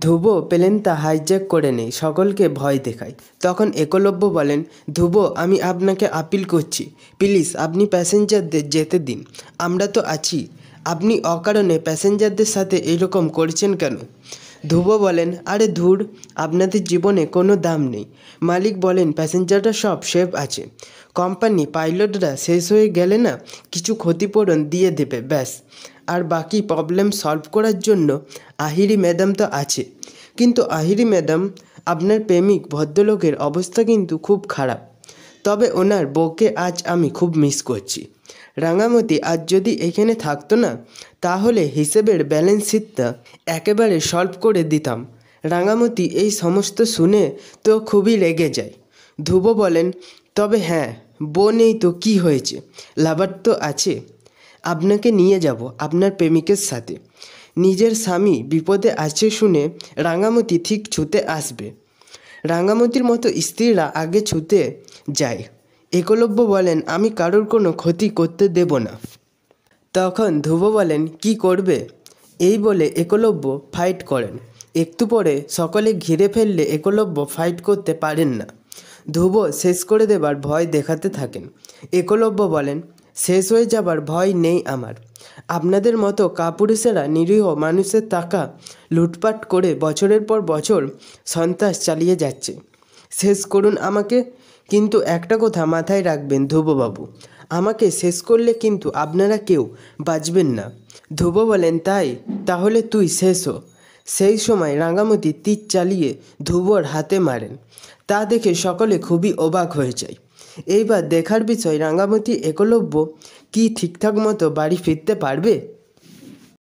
ধ্রুব পেলেন তা হাইজ্যাক করে নেই, সকলকে ভয় দেখায়। তখন একলব্য বলেন, ধ্রুব, আমি আপনাকে আপিল করছি, প্লিজ আপনি প্যাসেঞ্জারদের যেতে দিন, আমরা তো আছি। আপনি অকারণে প্যাসেঞ্জারদের সাথে এইরকম করছেন কেন? ধ্রুব বলেন, আরে ধুর, আপনাদের জীবনে কোনো দাম নেই। মালিক বলেন প্যাসেঞ্জাররা সব সেফ আছে। কোম্পানি পাইলটরা শেষ হয়ে গেলে না কিছু ক্ষতিপূরণ দিয়ে দেবে, ব্যাস। আর বাকি প্রবলেম সলভ করার জন্য আহিরি ম্যাডাম তো আছে। কিন্তু আহিরি ম্যাডাম, আপনার প্রেমিক ভদ্রলোকের অবস্থা কিন্তু খুব খারাপ। তবে ওনার বউকে আজ আমি খুব মিস করছি। রাঙামতি আজ যদি এখানে থাকতো না, তাহলে হিসেবের ব্যালেন্স শিটটা একেবারে সলভ করে দিতাম। রাঙামতি এই সমস্ত শুনে তো খুবই রেগে যায়। ধ্রুব বলেন, তবে হ্যাঁ, বউ নেই তো কী হয়েছে, লাভার তো আছে। আপনাকে নিয়ে যাব আপনার প্রেমিকের সাথে। নিজের স্বামী বিপদে আছে শুনে রাঙামতি ঠিক ছুটে আসবে। রাঙামতির মতো স্ত্রীরা আগে ছুটে যায়। একলব্য বলেন, আমি কারোর কোনো ক্ষতি করতে দেব না। তখন ধ্রুব বলেন, কি করবে? এই বলে একলব্য ফাইট করেন। একটু পরে সকলে ঘিরে ফেললে একলব্য ফাইট করতে পারেন না। ধ্রুব শেষ করে দেবার ভয় দেখাতে থাকেন। একলব্য বলেন, শেষ হয়ে যাবার ভয় নেই আমার। আপনাদের মতো কাপুরুষেরা নিরীহ মানুষের টাকা লুটপাট করে বছরের পর বছর সন্ত্রাস চালিয়ে যাচ্ছে। শেষ করুন আমাকে, কিন্তু একটা কথা মাথায় রাখবেন ধ্রুববাবু, আমাকে শেষ করলে কিন্তু আপনারা কেউ বাঁচবেন না। ধ্রুব বলেন, তাহলে তুই শেষ হ। সেই সময় রাঙামতি তীর চালিয়ে ধ্রুবর হাতে মারেন। তা দেখে সকলে খুবই অবাক হয়ে যায়। এইবার দেখার বিষয় রাঙামতি একলব্য কি ঠিকঠাক মতো বাড়ি ফিরতে পারবে।